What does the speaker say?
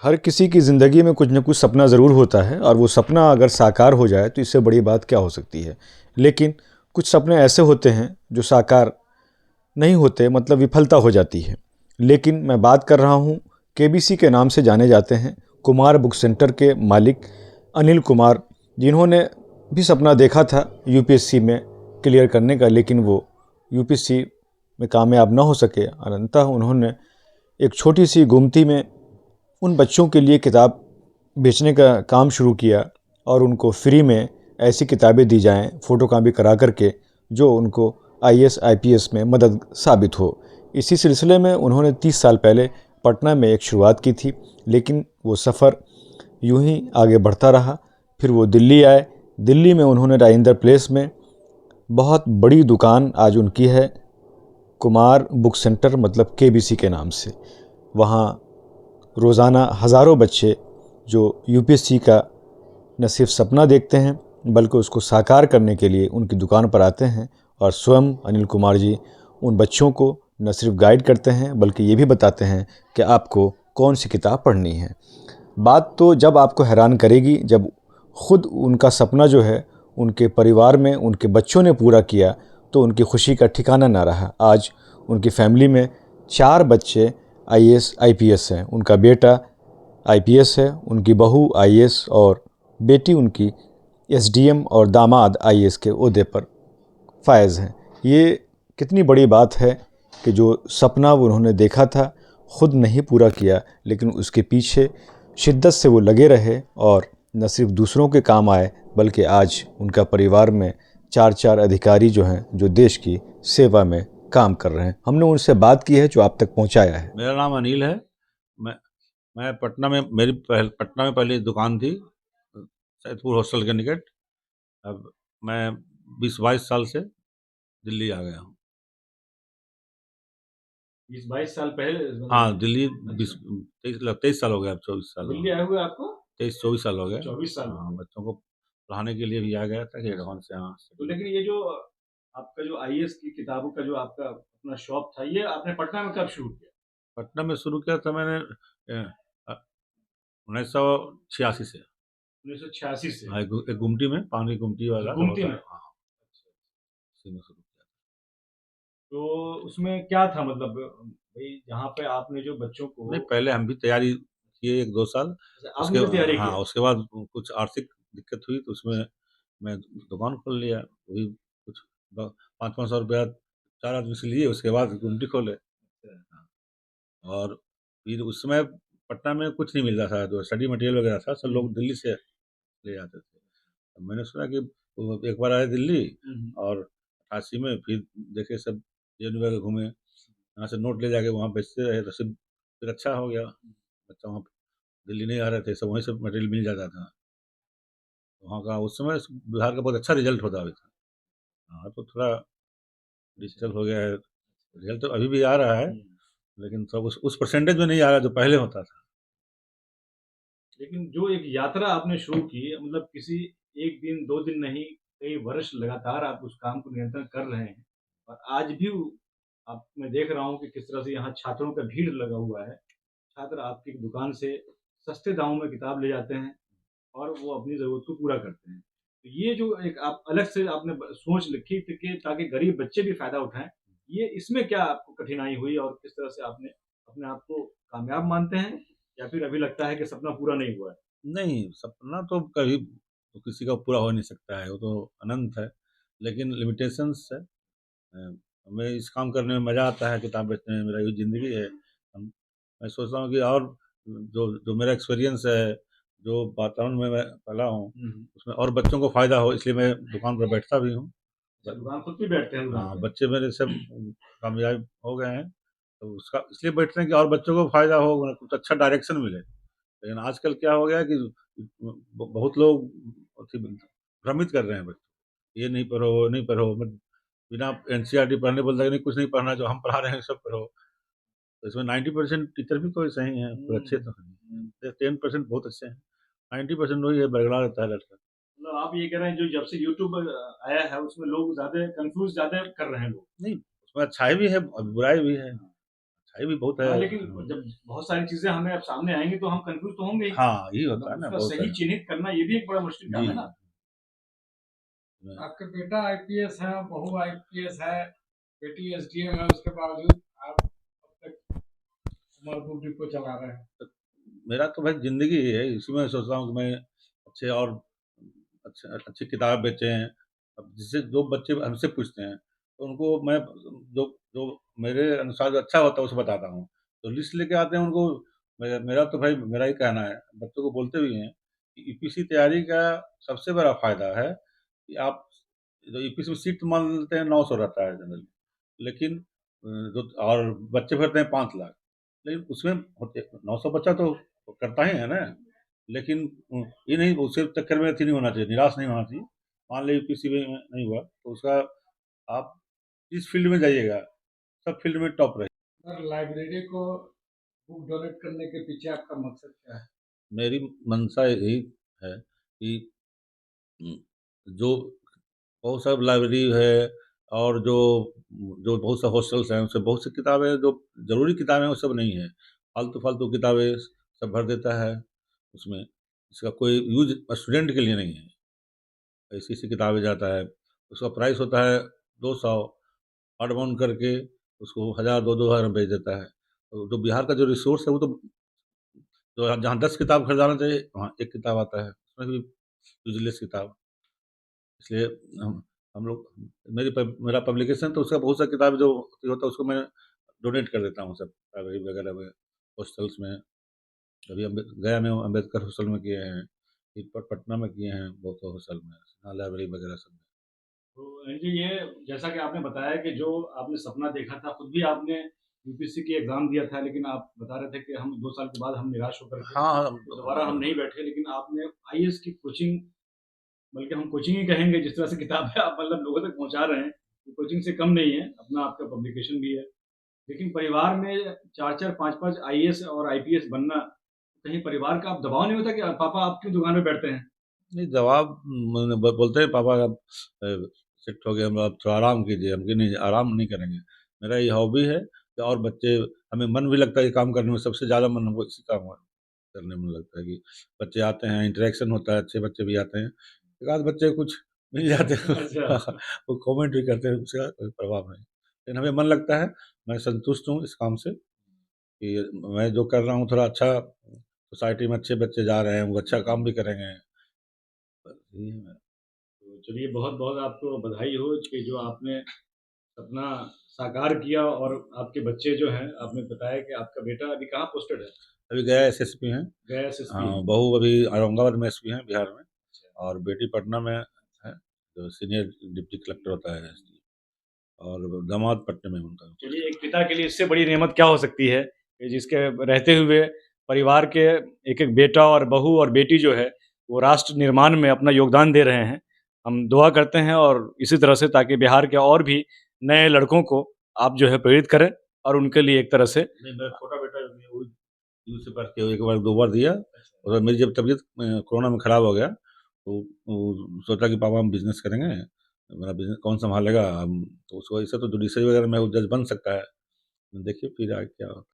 हर किसी की ज़िंदगी में कुछ न कुछ सपना ज़रूर होता है और वो सपना अगर साकार हो जाए तो इससे बड़ी बात क्या हो सकती है। लेकिन कुछ सपने ऐसे होते हैं जो साकार नहीं होते, मतलब विफलता हो जाती है। लेकिन मैं बात कर रहा हूँ केबीसी के नाम से जाने जाते हैं कुमार बुक सेंटर के मालिक अनिल कुमार, जिन्होंने भी सपना देखा था यूपीएससी में क्लियर करने का, लेकिन वो यूपीएससी में कामयाब न हो सके। अनंतः उन्होंने एक छोटी सी गुमती में उन बच्चों के लिए किताब बेचने का काम शुरू किया और उनको फ्री में ऐसी किताबें दी जाएं फ़ोटोकॉपी करा करके जो उनको आईएएस आईपीएस में मदद साबित हो। इसी सिलसिले में उन्होंने 30 साल पहले पटना में एक शुरुआत की थी, लेकिन वो सफ़र यूं ही आगे बढ़ता रहा। फिर वो दिल्ली आए। दिल्ली में उन्होंने राजेंद्र प्लेस में बहुत बड़ी दुकान आज उनकी है, कुमार बुक सेंटर, मतलब केबीसी के नाम से। वहाँ रोज़ाना हज़ारों बच्चे जो यूपीएससी का न सिर्फ सपना देखते हैं बल्कि उसको साकार करने के लिए उनकी दुकान पर आते हैं और स्वयं अनिल कुमार जी उन बच्चों को न सिर्फ गाइड करते हैं बल्कि ये भी बताते हैं कि आपको कौन सी किताब पढ़नी है। बात तो जब आपको हैरान करेगी जब खुद उनका सपना जो है उनके परिवार में उनके बच्चों ने पूरा किया तो उनकी खुशी का ठिकाना ना रहा। आज उनकी फैमिली में 4 बच्चे आईएएस आईपीएस हैं। उनका बेटा आईपीएस है, उनकी बहू आईएएस और बेटी उनकी एसडीएम और दामाद आईएएस के ओहदे पर फायज़ हैं। ये कितनी बड़ी बात है कि जो सपना वो उन्होंने देखा था खुद नहीं पूरा किया, लेकिन उसके पीछे शिद्दत से वो लगे रहे और न सिर्फ दूसरों के काम आए बल्कि आज उनका परिवार में 4 अधिकारी जो हैं जो देश की सेवा में काम कर रहे हैं। हमने उनसे बात की है जो आप तक पहुंचाया है। मेरा नाम अनिल है। मैं मैं पटना में पटना में पहले दुकान थी, सैदपुर हॉस्टल के निकट। अब मैं 20-22 साल से दिल्ली आ गया हूँ। 20-22 साल पहले हाँ, दिल्ली बीस अच्छा। 23 साल हो गया, अब 24 साल दिल्ली आए हुए आपको 23-24 साल हो गए। 24 साल हाँ, हो गए। बच्चों को पढ़ाने के लिए भी आ गया था कि एडवांस से। हाँ, तो लेकिन ये जो आपका जो आईएएस की किताबों का जो आपका अपना शॉप था, ये आपने पटना में कब शुरू किया? पटना में शुरू किया था मैंने 1986 से। 1986 से। हाँ, एक गुमटी में, पानी की गुमटी वाला जो गुमती होता में। है, हाँ, उसी में शुरू किया। तो उसमें क्या था, मतलब भाई जहाँ पे आपने जो बच्चों नहीं, को पहले हम भी तैयारी किए 1-2 साल। अच्छा, उसके आपने भी तैयारी हाँ, किया? उसके बाद कुछ आर्थिक दिक्कत हुई तो उसमें मैं दुकान खोल लिया। वही कुछ 5-5 सौ रुपया 4 आदमी से लिए, उसके बाद गुमटी खोले। हाँ, और फिर उस समय पटना में कुछ नहीं मिल रहा था, जो स्टडी मटेरियल वगैरह था सब लोग दिल्ली से ले जाते थे। तो मैंने सुना कि वो एक बार आए दिल्ली और 88 में फिर देखे सब जेएनयू वगैरह घूमे, यहाँ से नोट ले जाके वहाँ बेचते रहे तो फिर अच्छा हो गया। बच्चा वहाँ दिल्ली नहीं आ रहे थे, सब वहीं से मटेरियल मिल जाता था। वहाँ का उस समय बिहार का बहुत अच्छा रिजल्ट होता अभी था। हाँ, तो थोड़ा डिजिटल हो गया है, रिजल्ट तो अभी भी आ रहा है, लेकिन सब उस परसेंटेज में नहीं आ रहा जो पहले होता था। लेकिन जो एक यात्रा आपने शुरू की, मतलब किसी एक दिन दो दिन नहीं, कई वर्ष लगातार आप उस काम को निरंतर कर रहे हैं और आज भी आप, मैं देख रहा हूँ कि किस तरह से यहाँ छात्रों का भीड़ लगा हुआ है। छात्र आपकी दुकान से सस्ते दामों में किताब ले जाते हैं और वो अपनी ज़रूरत को पूरा करते हैं। तो ये जो एक आप अलग से आपने सोच रखी थी कि ताकि गरीब बच्चे भी फायदा उठाएं, ये इसमें क्या आपको कठिनाई हुई और किस तरह से आपने अपने आप को कामयाब मानते हैं या फिर अभी लगता है कि सपना पूरा नहीं हुआ है? नहीं, सपना तो कभी तो किसी का पूरा हो नहीं सकता है, वो तो अनंत है, लेकिन लिमिटेशंस है। हमें इस काम करने में मज़ा आता है, किताब बेचने में मेरा ये ज़िंदगी है। हम मैं सोचता हूँ कि और जो जो मेरा एक्सपीरियंस है, जो वातावरण में मैं पला हूँ, उसमें और बच्चों को फ़ायदा हो, इसलिए मैं दुकान पर बैठता भी हूँ। अच्छा, दुकान खुद भी बैठते हैं दुकान हाँ, पे? बच्चे मेरे सब कामयाब हो गए हैं, तो उसका इसलिए बैठते हैं कि और बच्चों को फ़ायदा हो, उन्हें कुछ अच्छा डायरेक्शन मिले। लेकिन आजकल क्या हो गया है कि बहुत लोग अथी भ्रमित कर रहे हैं बच्चों को, ये नहीं पढ़ो, वो नहीं पढ़ो, बिना एनसीईआरटी पढ़ने बोलता है कि नहीं कुछ नहीं पढ़ना, जो हम पढ़ा रहे हैं सब पढ़ो। तो इसमें 90% टीचर भी कोई सही हैं, कोई अच्छे तो हैं, 10% बहुत अच्छे हैं, 90% वही है, बरगला रहता है लड़का। मतलब आप ये कह रहे हैं जो जब से यूट्यूब आया है उसमें लोग ज़्यादा कंफ्यूज ज़्यादा कर रहे हैं लोग। नहीं, उसमें अच्छाई भी है और बुराई भी है। पढ़ाई भी बहुत है। हाँ, लेकिन जब बहुत सारी चीजें हमें अब सामने आएंगी तो हम कंफ्यूज तो होंगे ही। हाँ, यही होता है ना, उसका बहुत सही सारे। चिन्हित करना ये भी एक बड़ा मुश्किल काम है ना। आपके बेटा आईपीएस है, बहू आईपीएस है, बेटी एसडीएम है, उसके बावजूद आप अब तक कुमार ग्रुप डिपो चला रहे हैं। मेरा तो भाई ज़िंदगी ही है, इसी में सोचता हूँ कि मैं अच्छे और अच्छी किताब बेचें। अब जिससे जो बच्चे हमसे पूछते हैं, तो उनको मैं जो जो मेरे अनुसार जो अच्छा होता है, उसे बताता हूँ। तो लिस्ट लेके आते हैं उनको। मेरा तो भाई मेरा ही कहना है, बच्चों को बोलते भी हैं कि यूपीएससी तैयारी का सबसे बड़ा फ़ायदा है कि आप जो यूपीएससी में सीट मान लेते हैं 900 रहता है जनरली, लेकिन जो और बच्चे भरते हैं 5 लाख, लेकिन उसमें होते 900 बच्चा तो करता ही है ना। लेकिन ये नहीं, उसके चक्कर में अथी नहीं होना चाहिए, निराश नहीं होना चाहिए। मान लीजिए किसी में नहीं हुआ, तो उसका आप जिस फील्ड में जाइएगा, सब फील्ड में टॉप रहे। सर, लाइब्रेरी को बुक डोनेट करने के पीछे आपका मकसद क्या है? मेरी मंशा यही है कि जो बहुत सारी लाइब्रेरी है, और जो जो बहुत से हॉस्टल्स हैं, उससे बहुत सी किताबें जो ज़रूरी किताबें हैं, वो सब नहीं है। फालतू-फालतू किताबें सब भर देता है उसमें, इसका कोई यूज़ स्टूडेंट के लिए नहीं है। ऐसी-ऐसी किताबें जाता है, उसका प्राइस होता है 200, हार्ड बाउंड करके उसको 1000 2-2 हज़ार में बेच देता है। तो जो बिहार का जो रिसोर्स है, वो तो जहाँ 10 किताब खरीदाना चाहिए, वहाँ 1 किताब आता है, उसमें भी यूज़लेस किताब। इसलिए हम हम लोग मेरा पब्लिकेशन तो उसका बहुत सा किताब जो होता है, उसको मैं डोनेट कर देता हूँ सब लाइब्रेरी वगैरह में, हॉस्टल्स में। अभी गया में अम्बेडकर हॉस्टल में किए हैं, फिर पटना में किए हैं बहुत हॉस्टल में, हाँ, लाइब्रेरी वगैरह सब में। तो अनिल जी, ये जैसा कि आपने बताया कि जो आपने सपना देखा था, खुद भी आपने यूपीएससी की एग्जाम दिया था, लेकिन आप बता रहे थे कि हम 2 साल के बाद हम निराश होकर के हाँ, हाँ, तो दोबारा हम नहीं बैठे, लेकिन आपने आईएएस की कोचिंग, बल्कि हम कोचिंग ही कहेंगे, जिस तरह से किताबें आप मतलब लोगों तक पहुंचा रहे हैं, तो कोचिंग से कम नहीं है, अपना आपका पब्लिकेशन भी है। लेकिन परिवार में 4-4 5-5 आईएएस और आईपीएस बनना, कहीं परिवार का आप दबाव नहीं होता कि पापा आप क्यों दुकान में बैठते हैं? नहीं जवाब मैंने बोलते हैं पापा अब शिफ्ट हो गए, हम अब थोड़ा आराम कीजिए, हम कि नहीं आराम नहीं करेंगे। मेरा ये हॉबी है कि, और बच्चे हमें मन भी लगता है ये काम करने में, सबसे ज़्यादा मन हमको इसी काम में करने में लगता है कि बच्चे आते हैं, इंटरेक्शन होता है, अच्छे बच्चे भी आते हैं। एक आध बच्चे कुछ मिल जाते हैं अच्छा। वो कमेंट भी करते हैं, उसका कोई प्रभाव नहीं। लेकिन हमें मन लगता है, मैं संतुष्ट हूँ इस काम से कि मैं जो कर रहा हूँ थोड़ा अच्छा, सोसाइटी में अच्छे बच्चे जा रहे हैं, वो अच्छा काम भी करेंगे। बस यही है मेरा। तो चलिए, बहुत-बहुत आपको बधाई हो कि जो आपने सपना साकार किया, और आपके बच्चे जो हैं, आपने बताया कि आपका बेटा अभी कहाँ पोस्टेड है? अभी गया एसएसपी हैं। गया एसएसपी है। बहू अभी औरंगाबाद में एसपी हैं बिहार में, और बेटी पटना में है, जो सीनियर डिप्टी कलेक्टर होता है एसडी, और दामाद पटना में उनका। चलिए, एक पिता के लिए इससे बड़ी नेमत क्या हो सकती है कि जिसके रहते हुए परिवार के एक-एक बेटा और बहू और बेटी जो है, वो राष्ट्र निर्माण में अपना योगदान दे रहे हैं। हम दुआ करते हैं और इसी तरह से, ताकि बिहार के और भी नए लड़कों को आप जो है प्रेरित करें, और उनके लिए एक तरह से। नहीं, मेरा छोटा बेटा जो है, वो यूँ से पढ़ के एक बार 2 बार दिया, और मेरी जब तबीयत कोरोना में खराब हो गया, तो वो सोचा कि पापा हम बिज़नेस करेंगे, मेरा बिज़नेस कौन सँभालेगा? तो उसको ऐसे तो जुडिशरी वगैरह में वो जज बन सकता है। देखिए फिर आगे क्या होता है।